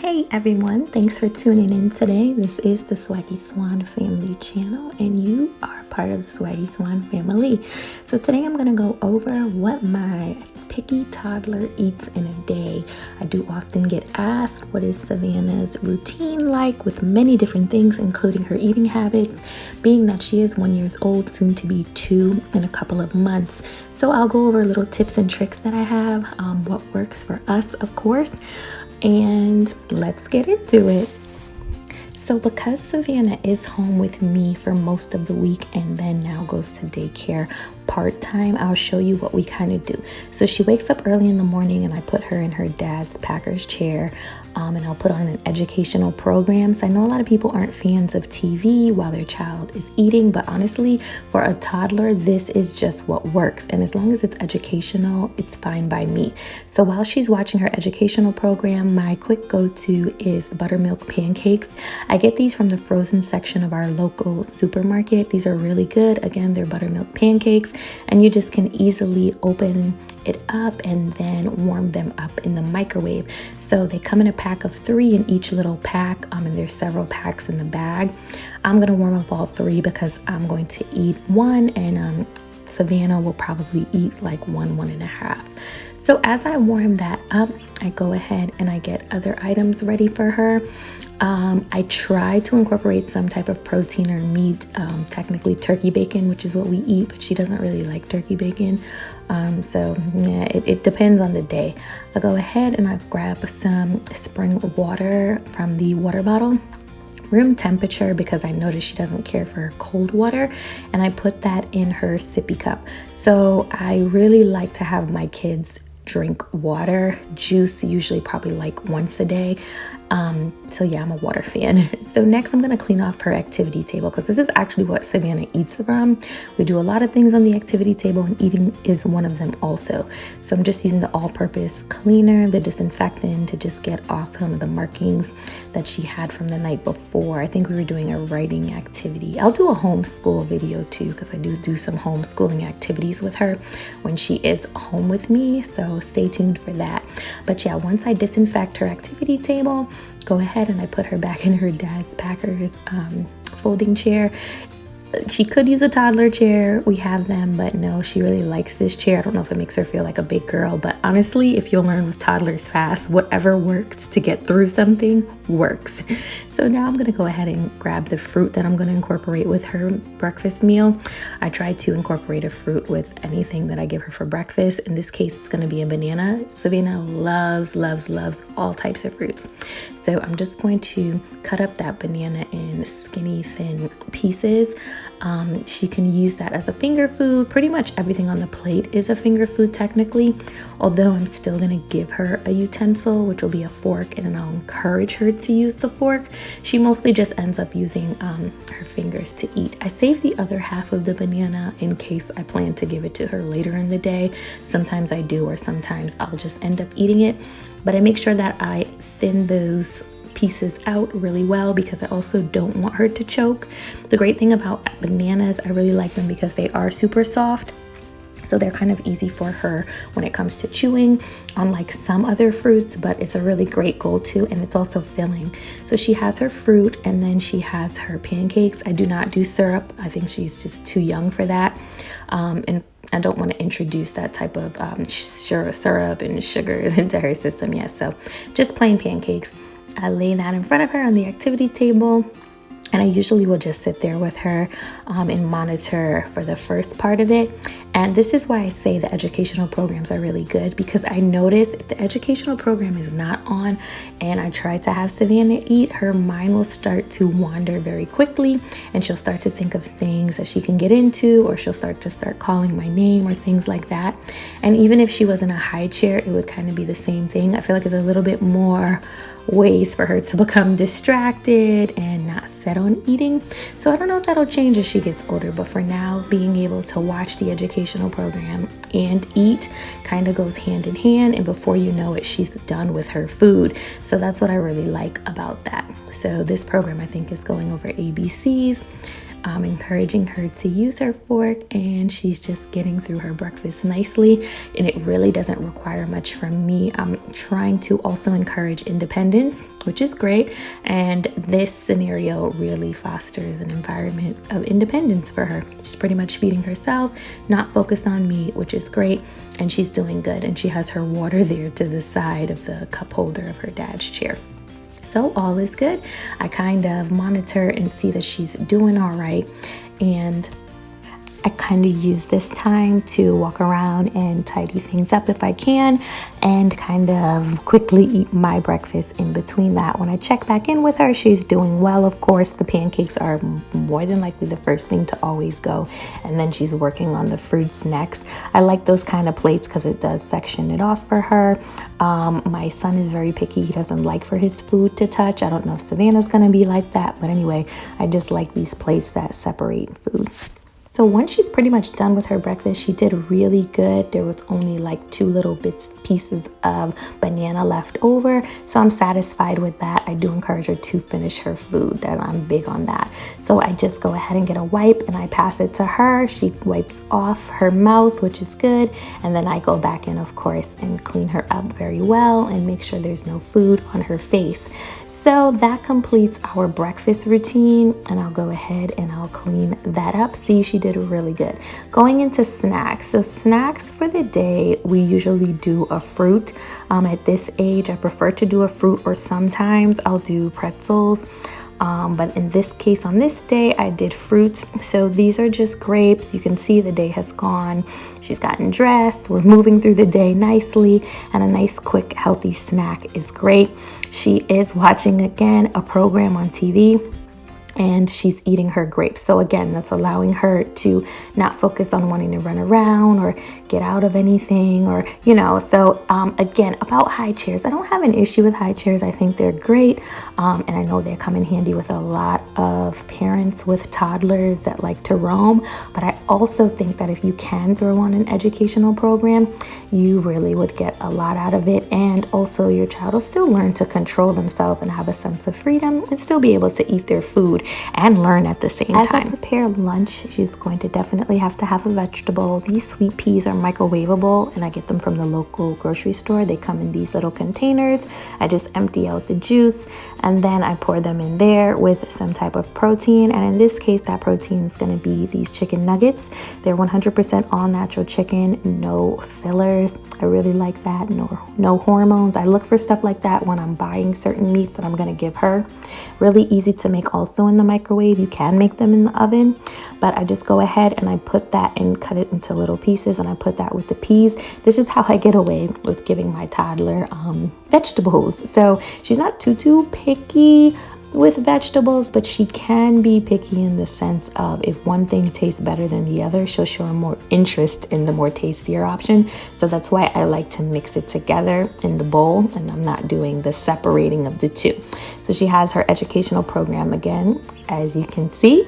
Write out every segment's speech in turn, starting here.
Hey everyone, thanks for tuning in today. This is the Swaggy Swan Family channel and you are part of the Swaggy Swan family. So today I'm going to go over what my picky toddler eats in a day. I do often get asked what is Savannah's routine like with many different things, including her eating habits, being that she is 1 year old, soon to be 2 in a couple of months. So I'll go over little tips and tricks that I have, what works for us, of course. And let's get into it. So because Savannah is home with me for most of the week and then now goes to daycare part-time, I'll show you what we kind of do. So she wakes up early in the morning and I put her in her dad's Packers chair, and I'll put on an educational program. So I know a lot of people aren't fans of TV while their child is eating, but honestly, for a toddler, this is just what works. And as long as it's educational, it's fine by me. So while she's watching her educational program, my quick go-to is buttermilk pancakes. I get these from the frozen section of our local supermarket. These are really good. Again, they're buttermilk pancakes, and you just can easily open it up and then warm them up in the microwave. So they come in a pack of 3 in each little pack, and there's several packs in the bag. I'm gonna warm up all 3 because I'm going to eat 1, and Savannah will probably eat like 1.5. So as I warm that up, I go ahead and I get other items ready for her. I try to incorporate some type of protein or meat, technically turkey bacon, which is what we eat, but she doesn't really like turkey bacon. So yeah, it depends on the day. I'll go ahead and I grab some spring water from the water bottle, room temperature, because I notice she doesn't care for cold water, and I put that in her sippy cup. So I really like to have my kids drink water. Juice usually probably like once a day. So yeah, I'm a water fan. So next I'm gonna clean off her activity table, because this is actually what Savannah eats from. We do a lot of things on the activity table and eating is one of them also. So I'm just using the all-purpose cleaner, the disinfectant, to just get off some of the markings that she had from the night before. I think we were doing a writing activity. I'll do a homeschool video too, because I do some homeschooling activities with her when she is home with me. So stay tuned for that. But yeah, once I disinfect her activity table, go ahead and I put her back in her dad's Packers folding chair. She could use a toddler chair. We have them, but no, she really likes this chair. I don't know if it makes her feel like a big girl, but honestly, if you'll learn with toddlers fast, whatever works to get through something works. So now I'm gonna go ahead and grab the fruit that I'm gonna incorporate with her breakfast meal. I try to incorporate a fruit with anything that I give her for breakfast. In this case, it's gonna be a banana. Savannah loves all types of fruits. So I'm just going to cut up that banana in skinny, thin pieces. She can use that as a finger food. Pretty much everything on the plate is a finger food technically, although I'm still gonna give her a utensil, which will be a fork, and I'll encourage her to use the fork. She mostly just ends up using her fingers to eat. I save the other half of the banana in case I plan to give it to her later in the day. Sometimes I do, or sometimes I'll just end up eating it, but I make sure that I thin those pieces out really well because I also don't want her to choke. The great thing about bananas, I really like them because they are super soft. So they're kind of easy for her when it comes to chewing, unlike some other fruits, but it's a really great go-to, and it's also filling. So she has her fruit and then she has her pancakes. I do not do syrup. I think she's just too young for that. And I don't want to introduce that type of syrup and sugars into her system yet. So just plain pancakes. I lay that in front of her on the activity table, and I usually will just sit there with her and monitor for the first part of it. And this is why I say the educational programs are really good, because I noticed if the educational program is not on and I try to have Savannah eat, her mind will start to wander very quickly, and she'll start to think of things that she can get into, or she'll start calling my name or things like that. And even if she was in a high chair, it would kind of be the same thing. I feel like it's a little bit more ways for her to become distracted and not set on eating. So I don't know if that'll change as she gets older, but for now, being able to watch the educational program and eat kind of goes hand in hand, and before you know it, she's done with her food. So that's what I really like about that. So this program, I think, is going over ABCs. encouraging her to use her fork, and she's just getting through her breakfast nicely, and it really doesn't require much from me. I'm trying to also encourage independence, which is great, and this scenario really fosters an environment of independence for her. She's pretty much feeding herself, not focused on me, which is great, and she's doing good, and she has her water there to the side of the cup holder of her dad's chair. So all is good. I kind of monitor and see that she's doing all right, and I kind of use this time to walk around and tidy things up if I can, and kind of quickly eat my breakfast in between that. When I check back in with her, she's doing well. Of course, the pancakes are more than likely the first thing to always go, and then she's working on the fruits next. I like those kind of plates because it does section it off for her. My son is very picky. He doesn't like for his food to touch. I don't know if Savannah's gonna be like that, but anyway, I just like these plates that separate food. So once she's pretty much done with her breakfast, she did really good. There was only like 2 little pieces of banana left over, so I'm satisfied with that. I do encourage her to finish her food, that I'm big on that. So I just go ahead and get a wipe and I pass it to her. She wipes off her mouth, which is good, and then I go back in, of course, and clean her up very well and make sure there's no food on her face. So that completes our breakfast routine, and I'll go ahead and I'll clean that up. See, she did really good. Going into snacks. So snacks for the day, we usually do a fruit. At this age, I prefer to do a fruit, or sometimes I'll do pretzels. But in this case, on this day, I did fruits. So these are just grapes. You can see the day has gone. She's gotten dressed. We're moving through the day nicely, and a nice, quick, healthy snack is great. She is watching again a program on TV, and she's eating her grapes. So again, that's allowing her to not focus on wanting to run around or get out of anything, or so again, about high chairs, I don't have an issue with high chairs. I think they're great, and I know they come in handy with a lot of parents with toddlers that like to roam. But I also think that if you can throw on an educational program, you really would get a lot out of it, and also your child will still learn to control themselves and have a sense of freedom, and still be able to eat their food and learn at the same time. As I prepare lunch, she's going to definitely have to have a vegetable. These sweet peas are microwavable, and I get them from the local grocery store. They come in these little containers. I just empty out the juice, and then I pour them in there with some type of protein, and in this case, that protein is going to be these chicken nuggets. They're 100% all natural chicken, no fillers. I really like that. No hormones. I look for stuff like that when I'm buying certain meats that I'm going to give her. Really easy to make also in the microwave. You can make them in the oven, but I just go ahead and I put that and cut it into little pieces, and I put that with the peas. This is how I get away with giving my toddler vegetables. So she's not too picky with vegetables, but she can be picky in the sense of if one thing tastes better than the other, she'll show more interest in the more tastier option. So that's why I like to mix it together in the bowl, and I'm not doing the separating of the two. So she has her educational program again, as you can see,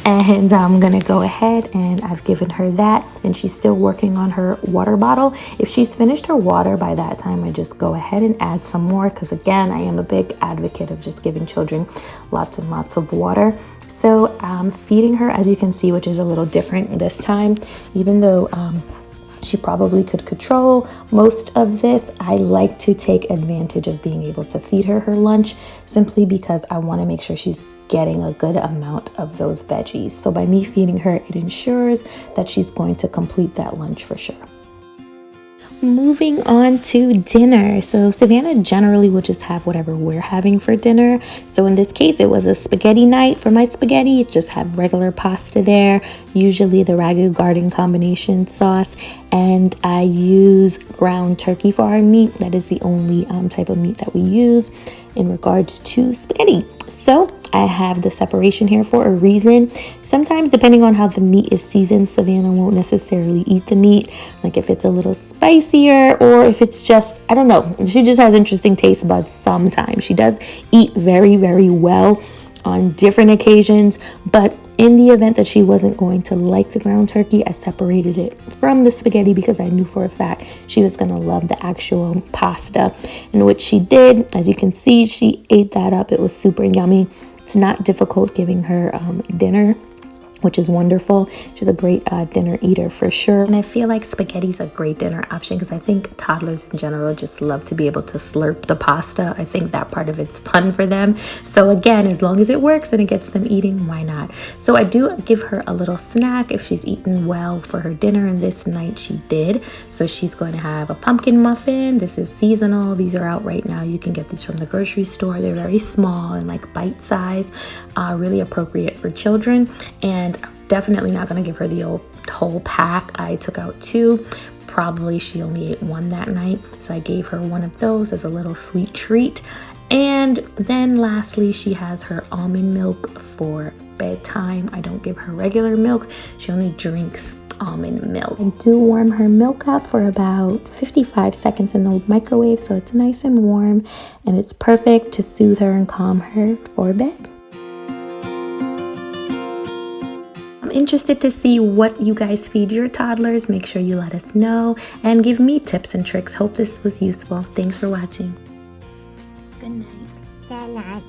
and I'm gonna go ahead and I've given her that, and she's still working on her water bottle. If she's finished her water by that time, I just go ahead and add some more, because again, I am a big advocate of just giving children lots and lots of water. So I'm feeding her, as you can see, which is a little different this time, even though she probably could control most of this. I like to take advantage of being able to feed her her lunch, simply because I want to make sure she's getting a good amount of those veggies. So by me feeding her, it ensures that she's going to complete that lunch for sure. Moving on to dinner. So Savannah generally will just have whatever we're having for dinner. So in this case, it was a spaghetti night for my spaghetti. Just have regular pasta there, usually the ragu garden combination sauce, and I use ground turkey for our meat. That is the only type of meat that we use in regards to spaghetti. So I have the separation here for a reason. Sometimes, depending on how the meat is seasoned, Savannah won't necessarily eat the meat. Like if it's a little spicier, or if it's just, I don't know, she just has interesting taste buds sometimes. She does eat very, very well on different occasions, but in the event that she wasn't going to like the ground turkey, I separated it from the spaghetti because I knew for a fact she was going to love the actual pasta, and which she did. As you can see, she ate that up. It was super yummy. It's not difficult giving her dinner. which is wonderful. She's a great dinner eater for sure. And I feel like spaghetti's a great dinner option because I think toddlers in general just love to be able to slurp the pasta. I think that part of it's fun for them. So again, as long as it works and it gets them eating, why not? So I do give her a little snack if she's eaten well for her dinner, and this night she did. So she's going to have a pumpkin muffin. This is seasonal. These are out right now. You can get these from the grocery store. They're very small and like bite size, really appropriate for children. And definitely not going to give her the whole pack. I took out 2. Probably she only ate 1 that night, so I gave her one of those as a little sweet treat. And then lastly, she has her almond milk for bedtime. I don't give her regular milk. She only drinks almond milk. I do warm her milk up for about 55 seconds in the microwave, so it's nice and warm, and it's perfect to soothe her and calm her for bed. Interested to see what you guys feed your toddlers. Make sure you let us know and give me tips and tricks. Hope this was useful. Thanks for watching. Good night. Good night.